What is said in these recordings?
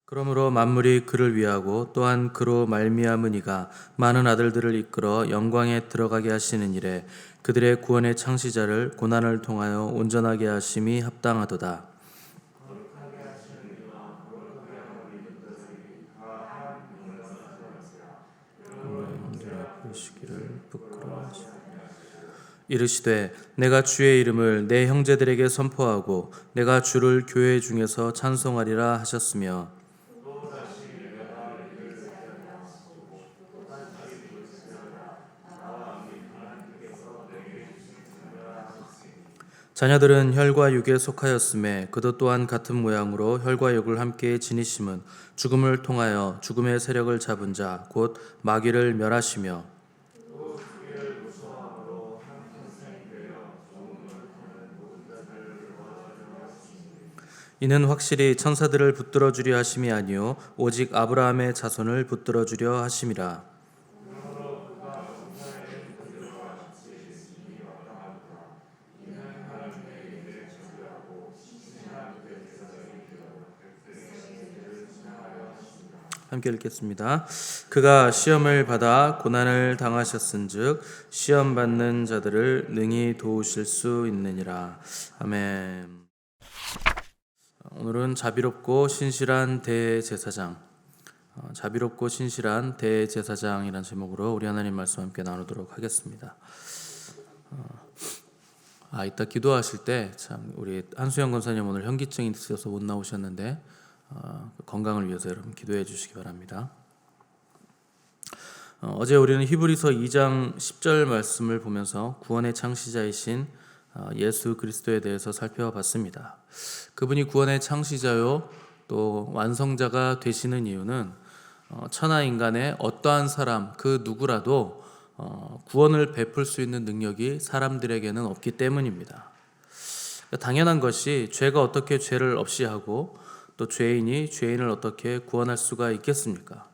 그러므로 만물이 그를 위하고 또한 그로 말미암으니가 많은 아들들을 이끌어 영광에 들어가게 하시는 일에 그들의 구원의 창시자를 고난을 통하여 온전하게 하심이 합당하도다. 부르시기를 부끄러워하시 이르시되 내가 주의 이름을 내 형제들에게 선포하고 내가 주를 교회 중에서 찬송하리라 하셨으며 자녀들은 혈과 육에 속하였음에 그도 또한 같은 모양으로 혈과 육을 함께 지니심은 죽음을 통하여 죽음의 세력을 잡은 자 곧 마귀를 멸하시며 이는 확실히 천사들을 붙들어 주려 하심이 아니요 오직 아브라함의 자손을 붙들어 주려 하심이라. 함께 읽겠습니다. 그가 시험을 받아 고난을 당하셨은즉 시험 받는 자들을 능히 도우실 수 있느니라. 아멘. 오늘은 자비롭고 신실한 대제사장, 자비롭고 신실한 대제사장이라는 제목으로 우리 하나님 말씀 함께 나누도록 하겠습니다. 이따 기도하실 때 참 우리 한수영 권사님 오늘 현기증이 있어서 못 나오셨는데 건강을 위해서 여러분 기도해 주시기 바랍니다. 어제 우리는 히브리서 2장 10절 말씀을 보면서 구원의 창시자이신 예수 그리스도에 대해서 살펴봤습니다. 그분이 구원의 창시자요 또 완성자가 되시는 이유는 천하 인간의 어떠한 사람 그 누구라도 구원을 베풀 수 있는 능력이 사람들에게는 없기 때문입니다. 당연한 것이 죄가 어떻게 죄를 없이 하고 또 죄인이 죄인을 어떻게 구원할 수가 있겠습니까?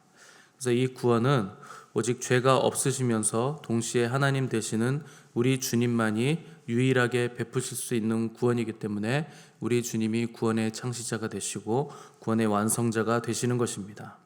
그래서 이 구원은 오직 죄가 없으시면서 동시에 하나님 되시는 우리 주님만이 유일하게 베푸실 수 있는 구원이기 때문에 우리 주님이 구원의 창시자가 되시고 구원의 완성자가 되시는 것입니다.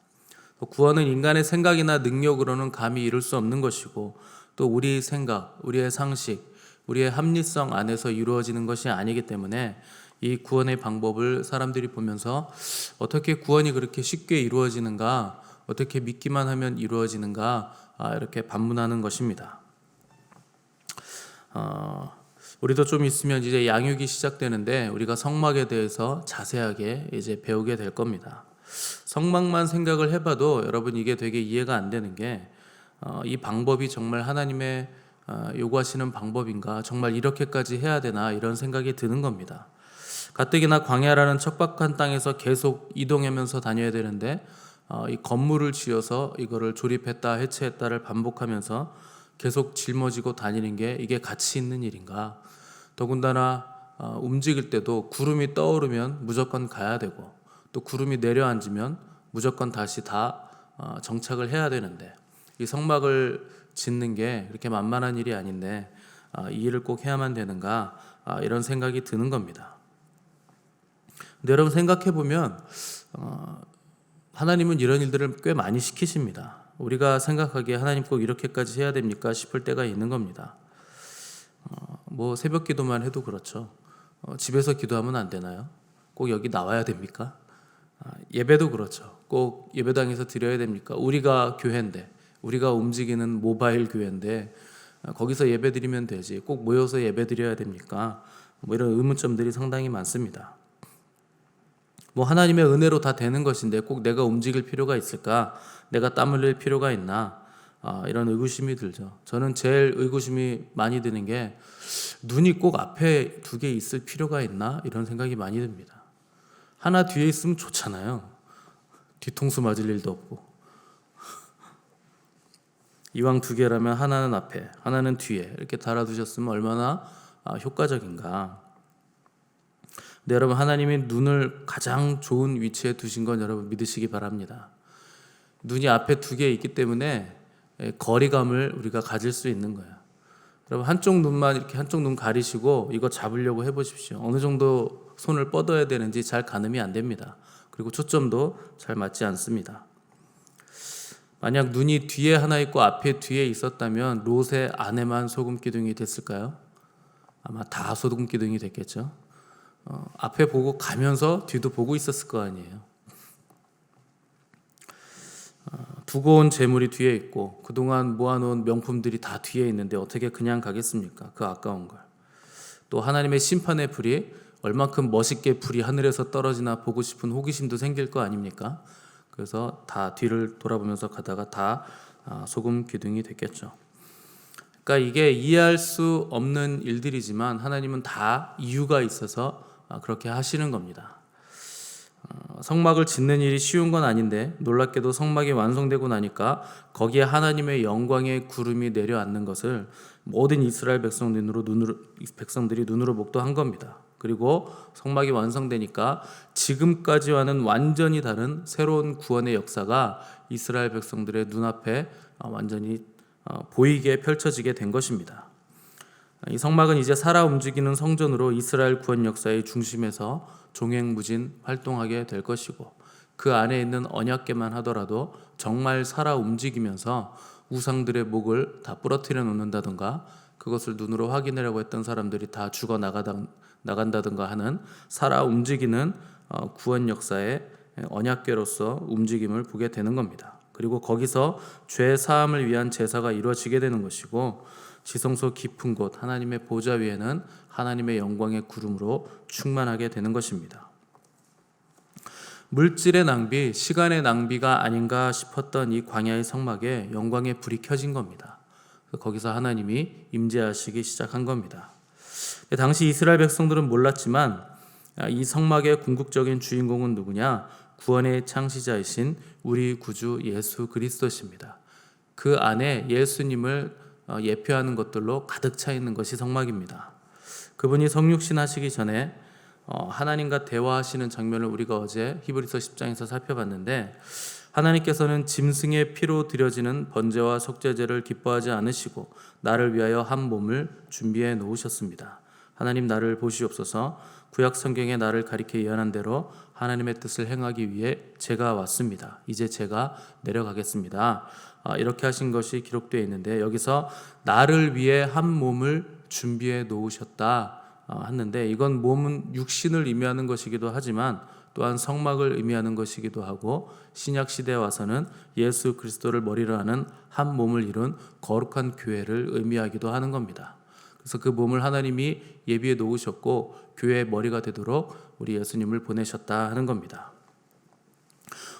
구원은 인간의 생각이나 능력으로는 감히 이룰 수 없는 것이고 또 우리 생각, 우리의 상식, 우리의 합리성 안에서 이루어지는 것이 아니기 때문에 이 구원의 방법을 사람들이 보면서 어떻게 구원이 그렇게 쉽게 이루어지는가, 어떻게 믿기만 하면 이루어지는가 이렇게 반문하는 것입니다. 우리도 좀 있으면 이제 양육이 시작되는데 우리가 성막에 대해서 자세하게 이제 배우게 될 겁니다. 성막만 생각을 해봐도 여러분 이게 되게 이해가 안 되는 게 이 방법이 정말 하나님의 요구하시는 방법인가, 정말 이렇게까지 해야 되나 이런 생각이 드는 겁니다. 가뜩이나 광야라는 척박한 땅에서 계속 이동하면서 다녀야 되는데 이 건물을 지어서 이거를 조립했다 해체했다를 반복하면서 계속 짊어지고 다니는 게 이게 가치 있는 일인가? 더군다나 움직일 때도 구름이 떠오르면 무조건 가야 되고 또 구름이 내려앉으면 무조건 다시 다 정착을 해야 되는데 이 성막을 짓는 게 그렇게 만만한 일이 아닌데 이 일을 꼭 해야만 되는가 이런 생각이 드는 겁니다. 근데 여러분 생각해보면 하나님은 이런 일들을 꽤 많이 시키십니다. 우리가 생각하기에 하나님 꼭 이렇게까지 해야 됩니까 싶을 때가 있는 겁니다. 뭐 새벽 기도만 해도 그렇죠. 집에서 기도하면 안 되나요? 꼭 여기 나와야 됩니까? 예배도 그렇죠. 꼭 예배당에서 드려야 됩니까? 우리가 교회인데, 우리가 움직이는 모바일 교회인데 거기서 예배 드리면 되지 꼭 모여서 예배 드려야 됩니까? 뭐 이런 의문점들이 상당히 많습니다. 뭐 하나님의 은혜로 다 되는 것인데 꼭 내가 움직일 필요가 있을까? 내가 땀 흘릴 필요가 있나? 이런 의구심이 들죠. 저는 제일 의구심이 많이 드는 게 눈이 꼭 앞에 두 개 있을 필요가 있나? 이런 생각이 많이 듭니다. 하나 뒤에 있으면 좋잖아요. 뒤통수 맞을 일도 없고. 이왕 두 개라면 하나는 앞에, 하나는 뒤에 이렇게 달아두셨으면 얼마나 효과적인가. 근데 여러분 하나님이 눈을 가장 좋은 위치에 두신 건 여러분 믿으시기 바랍니다. 눈이 앞에 두 개 있기 때문에 거리감을 우리가 가질 수 있는 거예요. 여러분 한쪽 눈만 이렇게 한쪽 눈 가리시고 이거 잡으려고 해보십시오. 어느 정도 손을 뻗어야 되는지 잘 가늠이 안 됩니다. 그리고 초점도 잘 맞지 않습니다. 만약 눈이 뒤에 하나 있고 앞에 뒤에 있었다면 롯의 안에만 소금 기둥이 됐을까요? 아마 다 소금 기둥이 됐겠죠. 앞에 보고 가면서 뒤도 보고 있었을 거 아니에요. 두고 온 재물이 뒤에 있고 그동안 모아놓은 명품들이 다 뒤에 있는데 어떻게 그냥 가겠습니까? 그 아까운 걸. 또 하나님의 심판의 불이 얼만큼 멋있게 불이 하늘에서 떨어지나 보고 싶은 호기심도 생길 거 아닙니까? 그래서 다 뒤를 돌아보면서 가다가 다 소금 기둥이 됐겠죠. 그러니까 이게 이해할 수 없는 일들이지만 하나님은 다 이유가 있어서 그렇게 하시는 겁니다. 성막을 짓는 일이 쉬운 건 아닌데 놀랍게도 성막이 완성되고 나니까 거기에 하나님의 영광의 구름이 내려앉는 것을 모든 이스라엘 백성들이 눈으로 목도한 겁니다. 그리고 성막이 완성되니까 지금까지와는 완전히 다른 새로운 구원의 역사가 이스라엘 백성들의 눈앞에 완전히 보이게 펼쳐지게 된 것입니다. 이 성막은 이제 살아 움직이는 성전으로 이스라엘 구원 역사의 중심에서 종횡무진 활동하게 될 것이고 그 안에 있는 언약궤만 하더라도 정말 살아 움직이면서 우상들의 목을 다 부러뜨려 놓는다든가 그것을 눈으로 확인하려고 했던 사람들이 다 죽어 나간다든가 하는 살아 움직이는 구원 역사의 언약궤로서 움직임을 보게 되는 겁니다. 그리고 거기서 죄 사함을 위한 제사가 이루어지게 되는 것이고 지성소 깊은 곳 하나님의 보좌 위에는 하나님의 영광의 구름으로 충만하게 되는 것입니다. 물질의 낭비, 시간의 낭비가 아닌가 싶었던 이 광야의 성막에 영광의 불이 켜진 겁니다. 거기서 하나님이 임재하시기 시작한 겁니다. 당시 이스라엘 백성들은 몰랐지만 이 성막의 궁극적인 주인공은 누구냐? 구원의 창시자이신 우리 구주 예수 그리스도십니다. 그 안에 예수님을 예표하는 것들로 가득 차 있는 것이 성막입니다. 그분이 성육신 하시기 전에 하나님과 대화하시는 장면을 우리가 어제 히브리서 10장에서 살펴봤는데 하나님께서는 짐승의 피로 드려지는 번제와 속죄제를 기뻐하지 않으시고 나를 위하여 한 몸을 준비해 놓으셨습니다. 하나님 나를 보시옵소서. 구약 성경에 나를 가리켜 예언한 대로 하나님의 뜻을 행하기 위해 제가 왔습니다. 이제 제가 내려가겠습니다. 이렇게 하신 것이 기록되어 있는데 여기서 나를 위해 한 몸을 준비해 놓으셨다 했는데 이건 몸은 육신을 의미하는 것이기도 하지만 또한 성막을 의미하는 것이기도 하고 신약 시대에 와서는 예수 그리스도를 머리로 하는 한 몸을 이룬 거룩한 교회를 의미하기도 하는 겁니다. 그래서 그 몸을 하나님이 예비해 놓으셨고 교회의 머리가 되도록 우리 예수님을 보내셨다 하는 겁니다.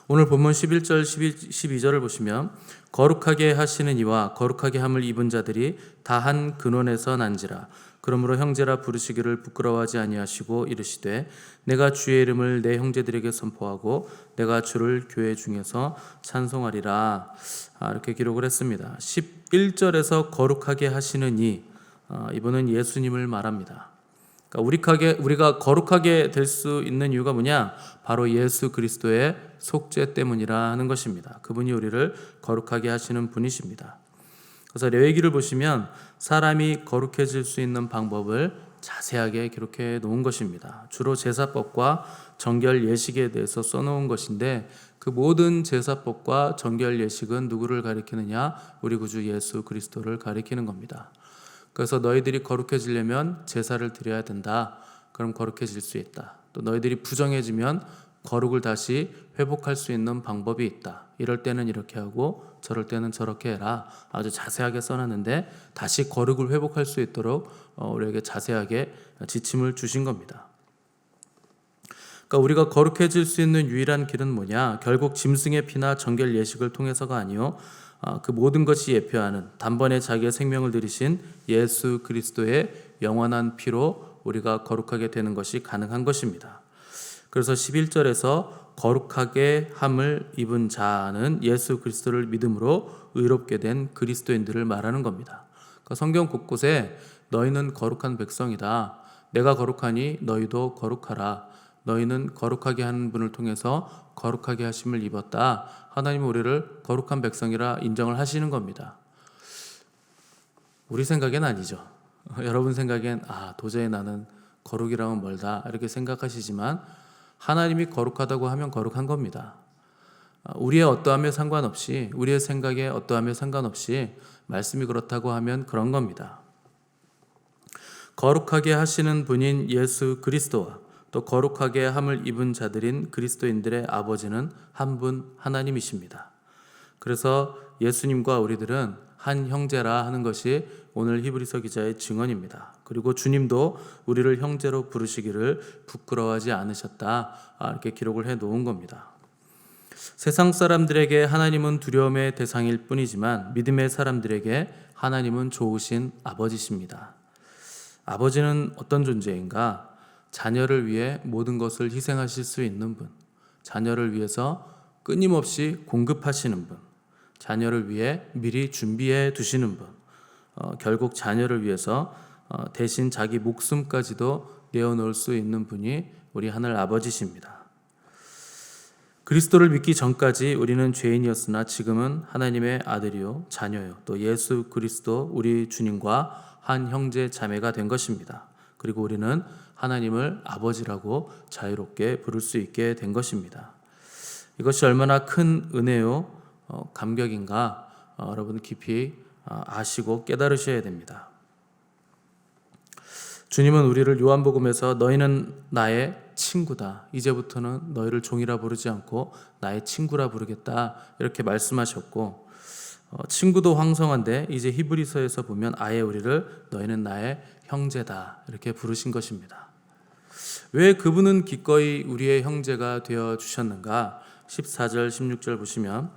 오늘 본문 11절 12절을 보시면 거룩하게 하시는 이와 거룩하게 함을 입은 자들이 다 한 근원에서 난지라. 그러므로 형제라 부르시기를 부끄러워하지 아니하시고 이르시되 내가 주의 이름을 내 형제들에게 선포하고 내가 주를 교회 중에서 찬송하리라. 이렇게 기록을 했습니다. 11절에서 거룩하게 하시는 이 이분은 예수님을 말합니다. 그러니까 우리가 거룩하게 될 수 있는 이유가 뭐냐? 바로 예수 그리스도의 속죄 때문이라 하는 것입니다. 그분이 우리를 거룩하게 하시는 분이십니다. 그래서 레위기를 보시면 사람이 거룩해질 수 있는 방법을 자세하게 기록해 놓은 것입니다. 주로 제사법과 정결 예식에 대해서 써놓은 것인데 그 모든 제사법과 정결 예식은 누구를 가리키느냐? 우리 구주 예수 그리스도를 가리키는 겁니다. 그래서 너희들이 거룩해지려면 제사를 드려야 된다. 그럼 거룩해질 수 있다. 또 너희들이 부정해지면 거룩을 다시 회복할 수 있는 방법이 있다. 이럴 때는 이렇게 하고 저럴 때는 저렇게 해라. 아주 자세하게 써놨는데 다시 거룩을 회복할 수 있도록 우리에게 자세하게 지침을 주신 겁니다. 그러니까 우리가 거룩해질 수 있는 유일한 길은 뭐냐? 결국 짐승의 피나 정결 예식을 통해서가 아니요 그 모든 것이 예표하는 단번에 자기의 생명을 들이신 예수 그리스도의 영원한 피로 우리가 거룩하게 되는 것이 가능한 것입니다. 그래서 11절에서 거룩하게 함을 입은 자는 예수 그리스도를 믿음으로 의롭게 된 그리스도인들을 말하는 겁니다. 그러니까 성경 곳곳에 너희는 거룩한 백성이다. 내가 거룩하니 너희도 거룩하라. 너희는 거룩하게 하는 분을 통해서 거룩하게 하심을 입었다. 하나님은 우리를 거룩한 백성이라 인정을 하시는 겁니다. 우리 생각엔 아니죠. 여러분 생각엔 도저히 나는 거룩이랑은 멀다 이렇게 생각하시지만 하나님이 거룩하다고 하면 거룩한 겁니다. 우리의 어떠함에 상관없이, 우리의 생각에 어떠함에 상관없이 말씀이 그렇다고 하면 그런 겁니다. 거룩하게 하시는 분인 예수 그리스도와 또 거룩하게 함을 입은 자들인 그리스도인들의 아버지는 한 분 하나님이십니다. 그래서 예수님과 우리들은 한 형제라 하는 것이 오늘 히브리서 기자의 증언입니다. 그리고 주님도 우리를 형제로 부르시기를 부끄러워하지 않으셨다, 이렇게 기록을 해 놓은 겁니다. 세상 사람들에게 하나님은 두려움의 대상일 뿐이지만 믿음의 사람들에게 하나님은 좋으신 아버지십니다. 아버지는 어떤 존재인가? 자녀를 위해 모든 것을 희생하실 수 있는 분, 자녀를 위해서 끊임없이 공급하시는 분, 자녀를 위해 미리 준비해 두시는 분, 결국 자녀를 위해서 대신 자기 목숨까지도 내어놓을 수 있는 분이 우리 하늘 아버지십니다. 그리스도를 믿기 전까지 우리는 죄인이었으나 지금은 하나님의 아들이요 자녀요 또 예수 그리스도 우리 주님과 한 형제 자매가 된 것입니다. 그리고 우리는 하나님을 아버지라고 자유롭게 부를 수 있게 된 것입니다. 이것이 얼마나 큰 은혜요 감격인가 여러분 깊이 아시고 깨달으셔야 됩니다. 주님은 우리를 요한복음에서 너희는 나의 친구다, 이제부터는 너희를 종이라 부르지 않고 나의 친구라 부르겠다 이렇게 말씀하셨고, 친구도 황성한데 이제 히브리서에서 보면 아예 우리를 너희는 나의 형제다 이렇게 부르신 것입니다. 왜 그분은 기꺼이 우리의 형제가 되어 주셨는가? 14절 16절 보시면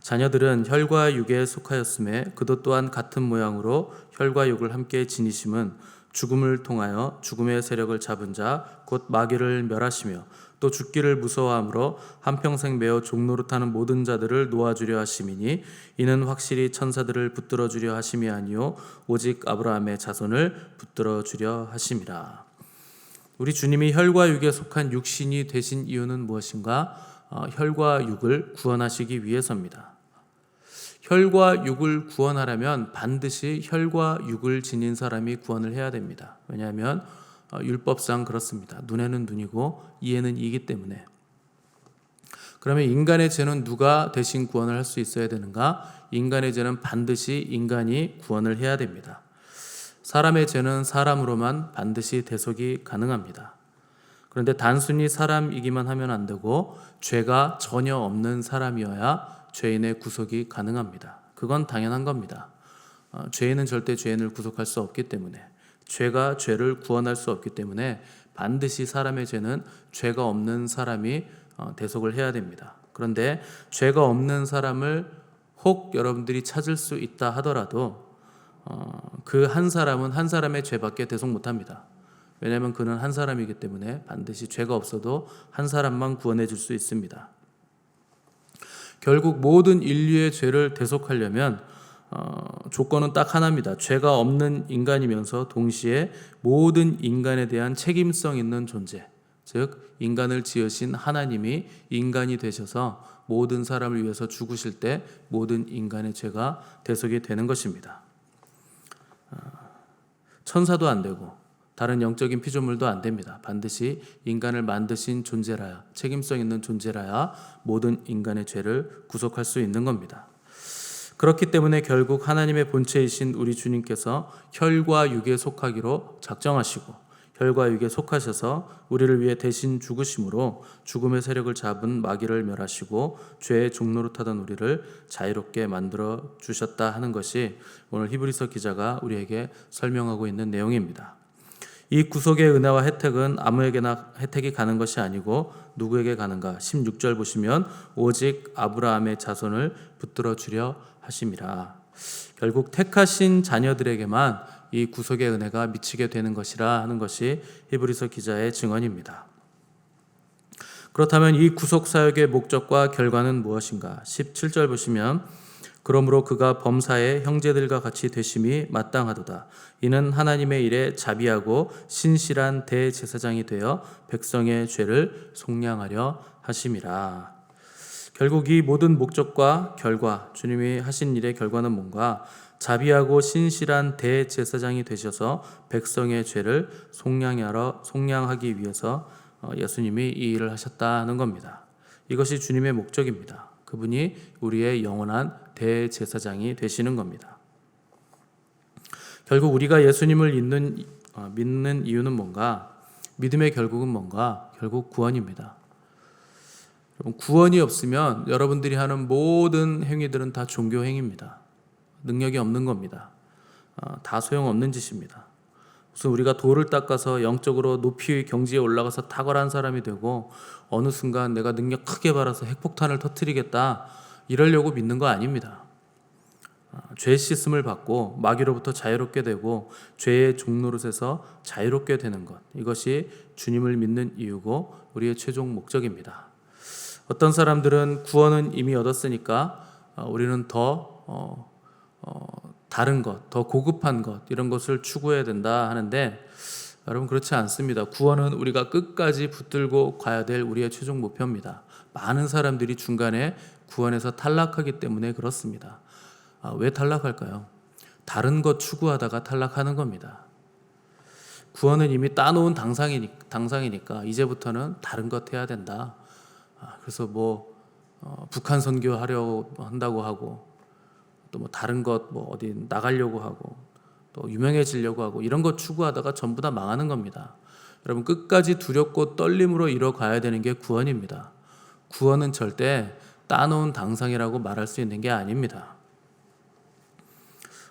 자녀들은 혈과 육에 속하였음에 그도 또한 같은 모양으로 혈과 육을 함께 지니심은 죽음을 통하여 죽음의 세력을 잡은 자 곧 마귀를 멸하시며 또 죽기를 무서워함으로 한평생 매어 종노릇하는 모든 자들을 놓아주려 하심이니 이는 확실히 천사들을 붙들어 주려 하심이 아니요 오직 아브라함의 자손을 붙들어 주려 하심이라. 우리 주님이 혈과 육에 속한 육신이 되신 이유는 무엇인가? 혈과 육을 구원하시기 위해서입니다. 혈과 육을 구원하려면 반드시 혈과 육을 지닌 사람이 구원을 해야 됩니다. 왜냐하면 율법상 그렇습니다. 눈에는 눈이고 이에는 이이기 때문에. 그러면 인간의 죄는 누가 대신 구원을 할 수 있어야 되는가? 인간의 죄는 반드시 인간이 구원을 해야 됩니다. 사람의 죄는 사람으로만 반드시 대속이 가능합니다. 그런데 단순히 사람이기만 하면 안 되고 죄가 전혀 없는 사람이어야 죄인의 구속이 가능합니다. 그건 당연한 겁니다. 죄인은 절대 죄인을 구속할 수 없기 때문에, 죄가 죄를 구원할 수 없기 때문에 반드시 사람의 죄는 죄가 없는 사람이 대속을 해야 됩니다. 그런데 죄가 없는 사람을 혹 여러분들이 찾을 수 있다 하더라도 그 한 사람은 한 사람의 죄밖에 대속 못합니다. 왜냐하면 그는 한 사람이기 때문에 반드시 죄가 없어도 한 사람만 구원해 줄 수 있습니다. 결국 모든 인류의 죄를 대속하려면 조건은 딱 하나입니다. 죄가 없는 인간이면서 동시에 모든 인간에 대한 책임성 있는 존재, 즉 인간을 지으신 하나님이 인간이 되셔서 모든 사람을 위해서 죽으실 때 모든 인간의 죄가 대속이 되는 것입니다. 천사도 안 되고 다른 영적인 피조물도 안 됩니다. 반드시 인간을 만드신 존재라야, 책임성 있는 존재라야 모든 인간의 죄를 구속할 수 있는 겁니다. 그렇기 때문에 결국 하나님의 본체이신 우리 주님께서 혈과 육에 속하기로 작정하시고 혈과 육에 속하셔서 우리를 위해 대신 죽으심으로 죽음의 세력을 잡은 마귀를 멸하시고 죄의 종노릇하던 우리를 자유롭게 만들어 주셨다 하는 것이 오늘 히브리서 기자가 우리에게 설명하고 있는 내용입니다. 이 구속의 은혜와 혜택은 아무에게나 혜택이 가는 것이 아니고 누구에게 가는가? 16절 보시면 오직 아브라함의 자손을 붙들어 주려 하심이라. 결국 택하신 자녀들에게만 이 구속의 은혜가 미치게 되는 것이라 하는 것이 히브리서 기자의 증언입니다. 그렇다면 이 구속 사역의 목적과 결과는 무엇인가? 17절 보시면 그러므로 그가 범사의 형제들과 같이 되심이 마땅하도다. 이는 하나님의 일에 자비하고 신실한 대제사장이 되어 백성의 죄를 속량하려 하심이라. 결국 이 모든 목적과 결과, 주님이 하신 일의 결과는 뭔가? 자비하고 신실한 대제사장이 되셔서 백성의 죄를 속량하기 위해서 예수님이 이 일을 하셨다는 겁니다. 이것이 주님의 목적입니다. 그분이 우리의 영원한 대제사장이 되시는 겁니다. 결국 우리가 예수님을 믿는 이유는 뭔가? 믿음의 결국은 뭔가? 결국 구원입니다. 여러분, 구원이 없으면 여러분들이 하는 모든 행위들은 다 종교 행위입니다. 능력이 없는 겁니다. 다 소용없는 짓입니다. 무슨 우리가 돌을 닦아서 영적으로 높이 경지에 올라가서 탁월한 사람이 되고 어느 순간 내가 능력 크게 받아서 핵폭탄을 터뜨리겠다 이러려고 믿는 거 아닙니다. 죄 씻음을 받고 마귀로부터 자유롭게 되고 죄의 종노릇에서 자유롭게 되는 것, 이것이 주님을 믿는 이유고 우리의 최종 목적입니다. 어떤 사람들은 구원은 이미 얻었으니까 우리는 더 다른 것, 더 고급한 것, 이런 것을 추구해야 된다 하는데, 여러분 그렇지 않습니다. 구원은 우리가 끝까지 붙들고 가야 될 우리의 최종 목표입니다. 많은 사람들이 중간에 구원에서 탈락하기 때문에 그렇습니다. 왜 탈락할까요? 다른 것 추구하다가 탈락하는 겁니다. 구원은 이미 따놓은 당상이니까 이제부터는 다른 것 해야 된다. 그래서 북한 선교하려고 한다고 하고, 또 다른 것 어디 나가려고 하고, 또 유명해지려고 하고, 이런 것 추구하다가 전부 다 망하는 겁니다. 여러분 끝까지 두렵고 떨림으로 이뤄가야 되는 게 구원입니다. 구원은 절대 따놓은 당상이라고 말할 수 있는 게 아닙니다.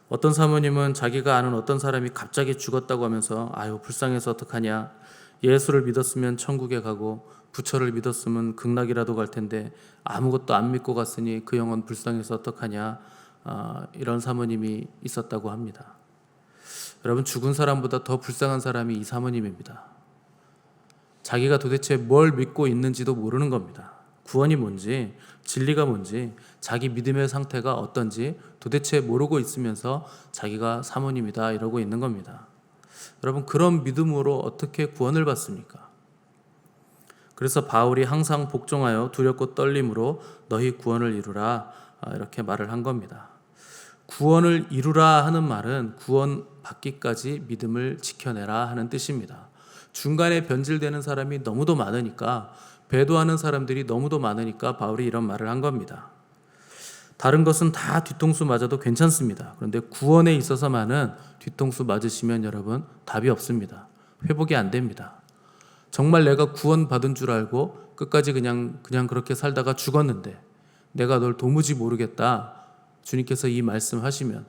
어떤 사모님은 자기가 아는 어떤 사람이 갑자기 죽었다고 하면서 아유 불쌍해서 어떡하냐, 예수를 믿었으면 천국에 가고 부처를 믿었으면 극락이라도 갈 텐데 아무것도 안 믿고 갔으니 그 영혼 불쌍해서 어떡하냐, 이런 사모님이 있었다고 합니다. 여러분 죽은 사람보다 더 불쌍한 사람이 이 사모님입니다. 자기가 도대체 뭘 믿고 있는지도 모르는 겁니다. 구원이 뭔지, 진리가 뭔지, 자기 믿음의 상태가 어떤지 도대체 모르고 있으면서 자기가 사모님이다 이러고 있는 겁니다. 여러분 그런 믿음으로 어떻게 구원을 받습니까? 그래서 바울이 항상 복종하여 두렵고 떨림으로 너희 구원을 이루라, 이렇게 말을 한 겁니다. 구원을 이루라 하는 말은 구원 받기까지 믿음을 지켜내라 하는 뜻입니다. 중간에 변질되는 사람이 너무도 많으니까, 배도하는 사람들이 너무도 많으니까 바울이 이런 말을 한 겁니다. 다른 것은 다 뒤통수 맞아도 괜찮습니다. 그런데 구원에 있어서만은 뒤통수 맞으시면 여러분 답이 없습니다. 회복이 안 됩니다. 정말 내가 구원 받은 줄 알고 끝까지 그냥 그렇게 살다가 죽었는데 내가 널 도무지 모르겠다, 주님께서 이 말씀하시면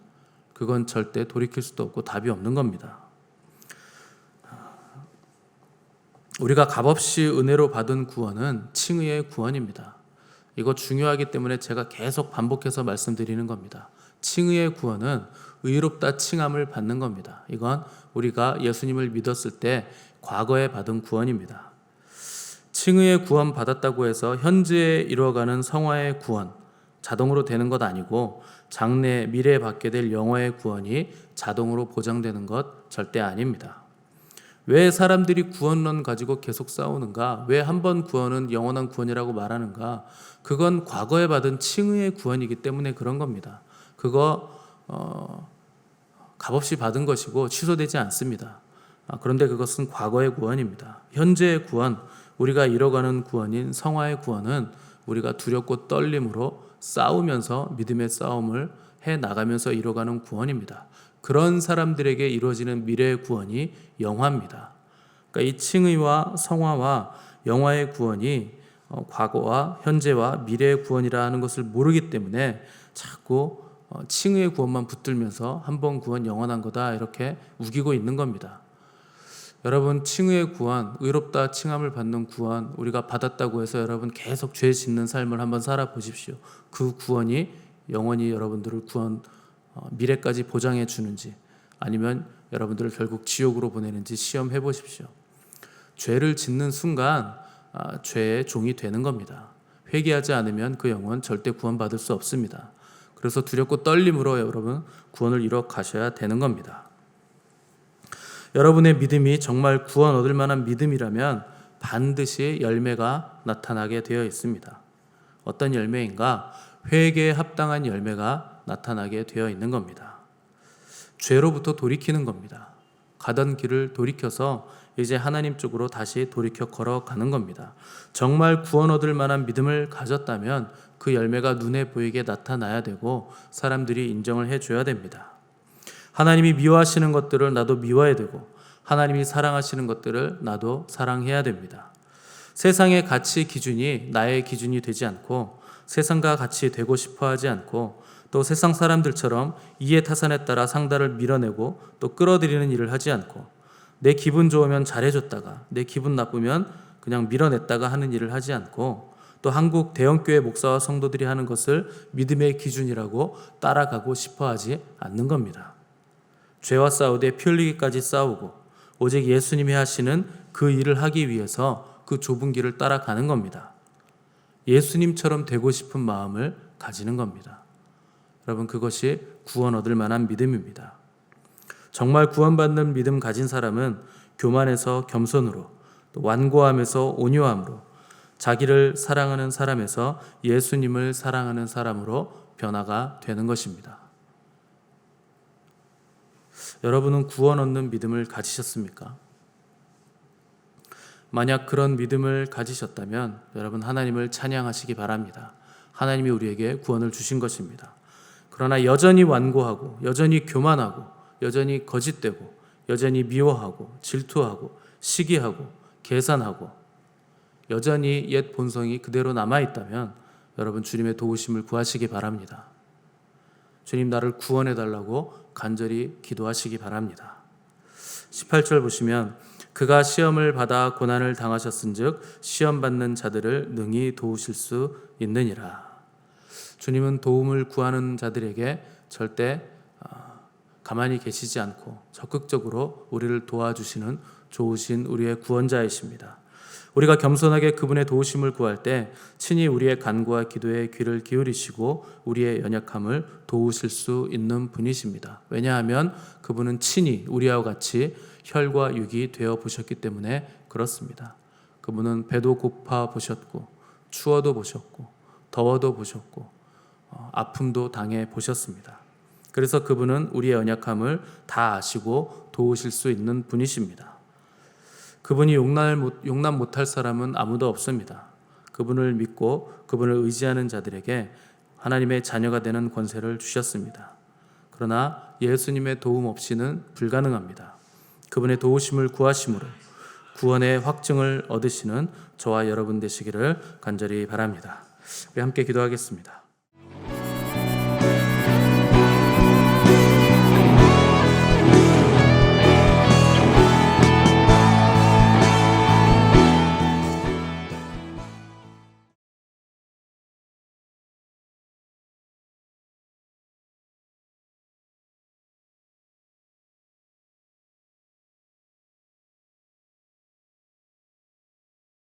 그건 절대 돌이킬 수도 없고 답이 없는 겁니다. 우리가 값없이 은혜로 받은 구원은 칭의의 구원입니다. 이거 중요하기 때문에 제가 계속 반복해서 말씀드리는 겁니다. 칭의의 구원은 의롭다 칭함을 받는 겁니다. 이건 우리가 예수님을 믿었을 때 과거에 받은 구원입니다. 칭의의 구원 받았다고 해서 현재에 이루어가는 성화의 구원, 자동으로 되는 것 아니고 장래 미래에 받게 될 영화의 구원이 자동으로 보장되는 것 절대 아닙니다. 왜 사람들이 구원론 가지고 계속 싸우는가? 왜 한 번 구원은 영원한 구원이라고 말하는가? 그건 과거에 받은 칭의의 구원이기 때문에 그런 겁니다. 그거 값없이 받은 것이고 취소되지 않습니다. 그런데 그것은 과거의 구원입니다. 현재의 구원, 우리가 이뤄가는 구원인 성화의 구원은 우리가 두렵고 떨림으로 싸우면서 믿음의 싸움을 해나가면서 이뤄가는 구원입니다. 그런 사람들에게 이루어지는 미래의 구원이 영화입니다. 그러니까 이 칭의와 성화와 영화의 구원이 과거와 현재와 미래의 구원이라 하는 것을 모르기 때문에 자꾸 칭의의 구원만 붙들면서 한 번 구원 영원한 거다 이렇게 우기고 있는 겁니다. 여러분 칭의의 구원, 의롭다 칭함을 받는 구원 우리가 받았다고 해서 여러분 계속 죄 짓는 삶을 한번 살아보십시오. 그 구원이 영원히 여러분들을 미래까지 보장해 주는지, 아니면 여러분들을 결국 지옥으로 보내는지 시험해 보십시오. 죄를 짓는 순간 죄의 종이 되는 겁니다. 회개하지 않으면 그 영혼 절대 구원받을 수 없습니다. 그래서 두렵고 떨림으로 여러분 구원을 이뤄 가셔야 되는 겁니다. 여러분의 믿음이 정말 구원 얻을 만한 믿음이라면 반드시 열매가 나타나게 되어 있습니다. 어떤 열매인가? 회개에 합당한 열매가 나타나게 되어 있는 겁니다. 죄로부터 돌이키는 겁니다. 가던 길을 돌이켜서 이제 하나님 쪽으로 다시 돌이켜 걸어가는 겁니다. 정말 구원 얻을 만한 믿음을 가졌다면 그 열매가 눈에 보이게 나타나야 되고 사람들이 인정을 해줘야 됩니다. 하나님이 미워하시는 것들을 나도 미워해야 되고 하나님이 사랑하시는 것들을 나도 사랑해야 됩니다. 세상의 가치 기준이 나의 기준이 되지 않고 세상과 같이 되고 싶어 하지 않고 또 세상 사람들처럼 이해 타산에 따라 상대를 밀어내고 또 끌어들이는 일을 하지 않고 내 기분 좋으면 잘해줬다가 내 기분 나쁘면 그냥 밀어냈다가 하는 일을 하지 않고 또 한국 대형교회 목사와 성도들이 하는 것을 믿음의 기준이라고 따라가고 싶어 하지 않는 겁니다. 죄와 싸우되 피 흘리기까지 싸우고 오직 예수님이 하시는 그 일을 하기 위해서 그 좁은 길을 따라가는 겁니다. 예수님처럼 되고 싶은 마음을 가지는 겁니다. 여러분, 그것이 구원 얻을 만한 믿음입니다. 정말 구원받는 믿음 가진 사람은 교만에서 겸손으로 또 완고함에서 온유함으로 자기를 사랑하는 사람에서 예수님을 사랑하는 사람으로 변화가 되는 것입니다. 여러분은 구원 얻는 믿음을 가지셨습니까? 만약 그런 믿음을 가지셨다면 여러분 하나님을 찬양하시기 바랍니다. 하나님이 우리에게 구원을 주신 것입니다. 그러나 여전히 완고하고 여전히 교만하고 여전히 거짓되고 여전히 미워하고 질투하고 시기하고 계산하고 여전히 옛 본성이 그대로 남아있다면 여러분 주님의 도우심을 구하시기 바랍니다. 주님, 나를 구원해 달라고 간절히 기도하시기 바랍니다. 18절 보시면 그가 시험을 받아 고난을 당하셨은즉 시험 받는 자들을 능히 도우실 수 있느니라. 주님은 도움을 구하는 자들에게 절대 가만히 계시지 않고 적극적으로 우리를 도와주시는 좋으신 우리의 구원자이십니다. 우리가 겸손하게 그분의 도우심을 구할 때 친히 우리의 간구와 기도에 귀를 기울이시고 우리의 연약함을 도우실 수 있는 분이십니다. 왜냐하면 그분은 친히 우리와 같이 혈과 육이 되어 보셨기 때문에 그렇습니다. 그분은 배도 고파 보셨고 추워도 보셨고 더워도 보셨고 아픔도 당해 보셨습니다. 그래서 그분은 우리의 연약함을 다 아시고 도우실 수 있는 분이십니다. 그분이 용납 못할 사람은 아무도 없습니다. 그분을 믿고 그분을 의지하는 자들에게 하나님의 자녀가 되는 권세를 주셨습니다. 그러나 예수님의 도움 없이는 불가능합니다. 그분의 도우심을 구하심으로 구원의 확증을 얻으시는 저와 여러분 되시기를 간절히 바랍니다. 우리 함께 기도하겠습니다.